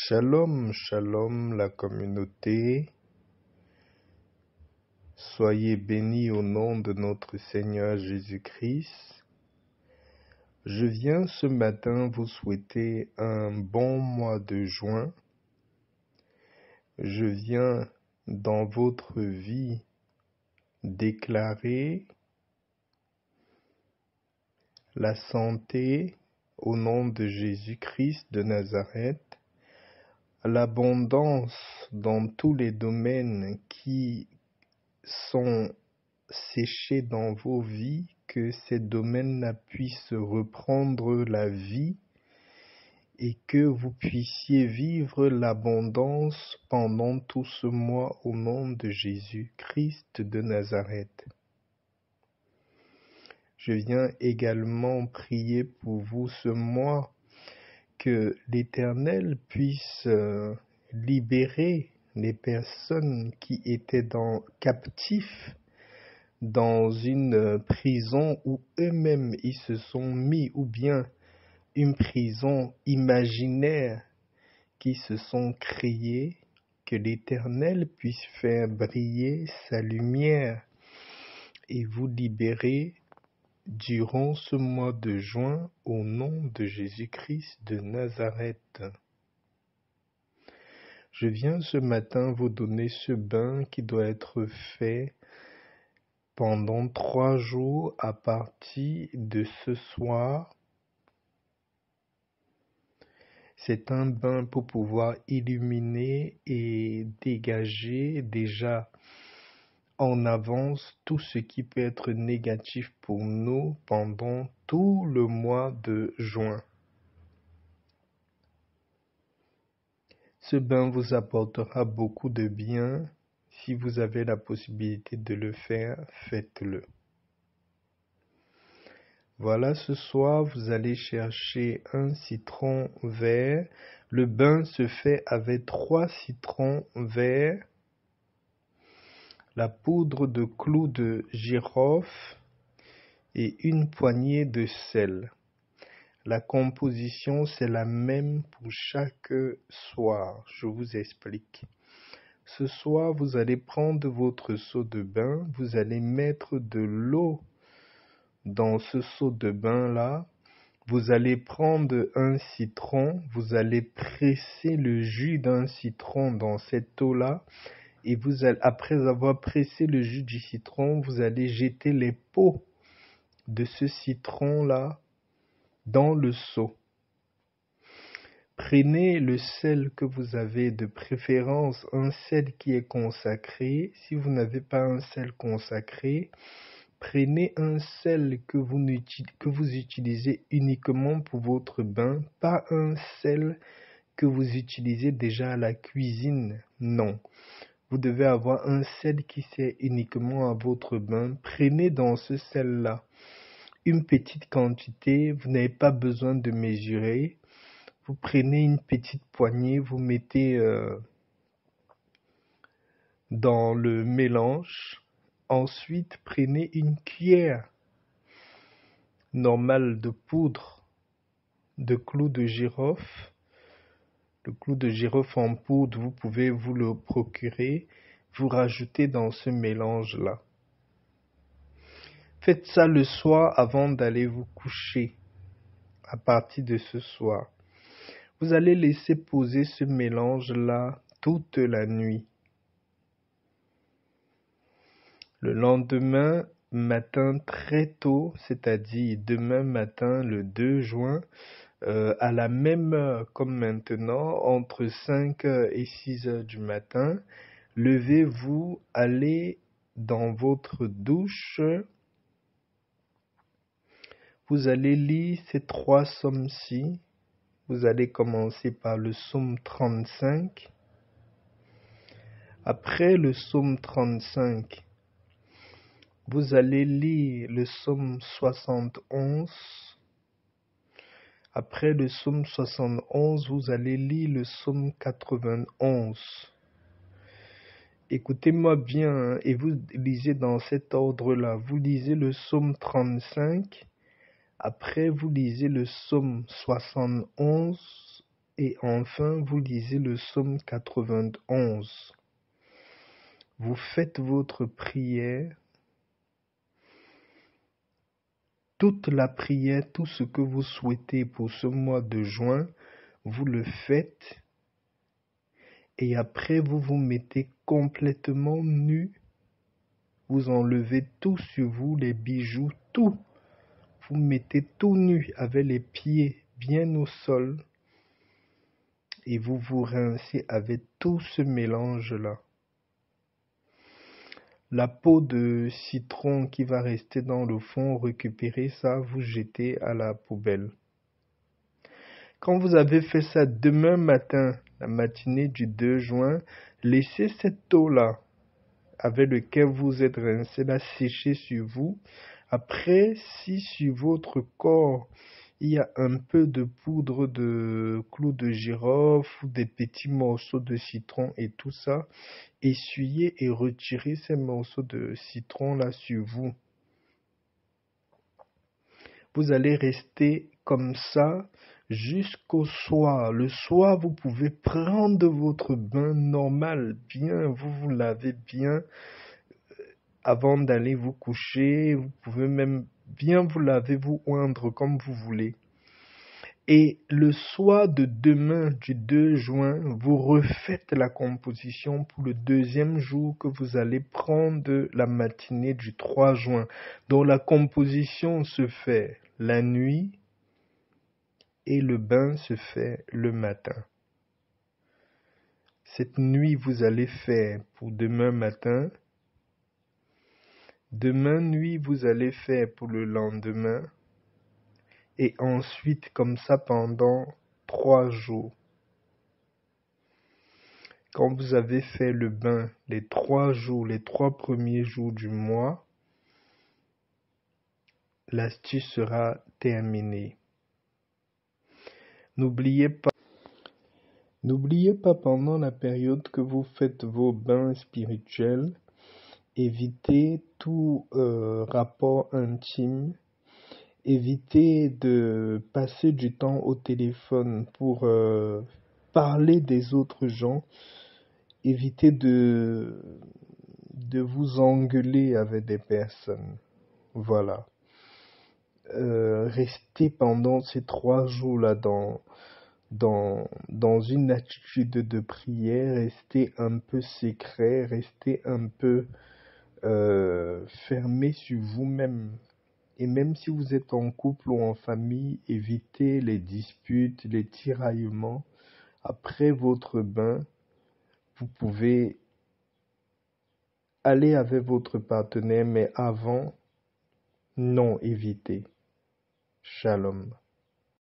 Shalom, shalom la communauté. Soyez bénis au nom de notre Seigneur Jésus-Christ. Je viens ce matin vous souhaiter un bon mois de juin. Je viens dans votre vie déclarer la santé au nom de Jésus-Christ de Nazareth, l'abondance dans tous les domaines qui sont séchés dans vos vies, que ces domaines-là puissent reprendre la vie et que vous puissiez vivre l'abondance pendant tout ce mois au nom de Jésus-Christ de Nazareth. Je viens également prier pour vous ce mois, que l'Éternel puisse libérer les personnes qui étaient captifs dans une prison où eux-mêmes ils se sont mis, ou bien une prison imaginaire qui se sont créées, que l'Éternel puisse faire briller sa lumière et vous libérer durant ce mois de juin au nom de Jésus-Christ de Nazareth. Je viens ce matin vous donner ce bain qui doit être fait pendant 3 jours à partir de ce soir. C'est un bain pour pouvoir illuminer et dégager déjà en avance tout ce qui peut être négatif pour nous pendant tout le mois de juin. Ce bain vous apportera beaucoup de bien. Si vous avez la possibilité de le faire, faites-le. Voilà, ce soir, vous allez chercher un citron vert. Le bain se fait avec 3 citrons verts, la poudre de clous de girofle et une poignée de sel. La composition, c'est la même pour chaque soir. Je vous explique. Ce soir, vous allez prendre votre seau de bain, vous allez mettre de l'eau dans ce seau de bain-là. Vous allez prendre un citron, vous allez presser le jus d'un citron dans cette eau-là. Et vous allez, après avoir pressé le jus du citron, vous allez jeter les peaux de ce citron-là dans le seau. Prenez le sel que vous avez, de préférence un sel qui est consacré. Si vous n'avez pas un sel consacré, prenez un sel que vous utilisez uniquement pour votre bain, pas un sel que vous utilisez déjà à la cuisine. Non. Vous devez avoir un sel qui sert uniquement à votre bain. Prenez dans ce sel-là une petite quantité. Vous n'avez pas besoin de mesurer. Vous prenez une petite poignée, vous mettez dans le mélange. Ensuite, prenez une cuillère normale de poudre de clous de girofle. Le clou de girofle en poudre, vous pouvez vous le procurer. Vous rajoutez dans ce mélange-là. Faites ça le soir avant d'aller vous coucher. À partir de ce soir, vous allez laisser poser ce mélange-là toute la nuit. Le lendemain matin très tôt, c'est-à-dire demain matin le 2 juin, à la même heure comme maintenant, entre 5h et 6h du matin, levez-vous, allez dans votre douche. Vous allez lire ces 3 psaumes-ci. Vous allez commencer par le psaume 35. Après le psaume 35, vous allez lire le psaume 71. Après le psaume 71, vous allez lire le psaume 91. Écoutez-moi bien et vous lisez dans cet ordre-là. Vous lisez le psaume 35. Après, vous lisez le psaume 71 Et enfin, vous lisez le psaume 91. Vous faites votre prière, toute la prière, tout ce que vous souhaitez pour ce mois de juin, vous le faites. Et après, vous vous mettez complètement nu. Vous enlevez tout sur vous, les bijoux, tout. Vous mettez tout nu avec les pieds bien au sol. Et vous vous rincez avec tout ce mélange-là. La peau de citron qui va rester dans le fond, récupérez ça, vous jetez à la poubelle. Quand vous avez fait ça demain matin, la matinée du 2 juin, laissez cette eau-là avec laquelle vous êtes rincé la sécher sur vous. Après, si sur votre corps, il y a un peu de poudre de clous de girofle ou des petits morceaux de citron et tout ça, essuyez et retirez ces morceaux de citron là sur vous. Vous allez rester comme ça jusqu'au soir. Le soir, vous pouvez prendre votre bain normal, bien, vous vous lavez bien avant d'aller vous coucher. Vous pouvez même bien vous laver, vous oindre comme vous voulez. Et le soir de demain, du 2 juin, vous refaites la composition pour le deuxième jour que vous allez prendre la matinée du 3 juin. Donc la composition se fait la nuit et le bain se fait le matin. Cette nuit, vous allez faire pour demain matin. Demain nuit, vous allez faire pour le lendemain. Et ensuite, comme ça, pendant 3 jours. Quand vous avez fait le bain les 3 jours, les 3 premiers jours du mois, l'astuce sera terminée. N'oubliez pas pendant la période que vous faites vos bains spirituels, évitez tout rapport intime. Évitez de passer du temps au téléphone pour parler des autres gens. Évitez de vous engueuler avec des personnes. Voilà. Restez pendant ces 3 jours-là dans une attitude de prière. Restez un peu secret. Restez un peu fermé sur vous-même. Et même si vous êtes en couple ou en famille, évitez les disputes, les tiraillements. Après votre bain, vous pouvez aller avec votre partenaire, mais avant, non, évitez. Shalom.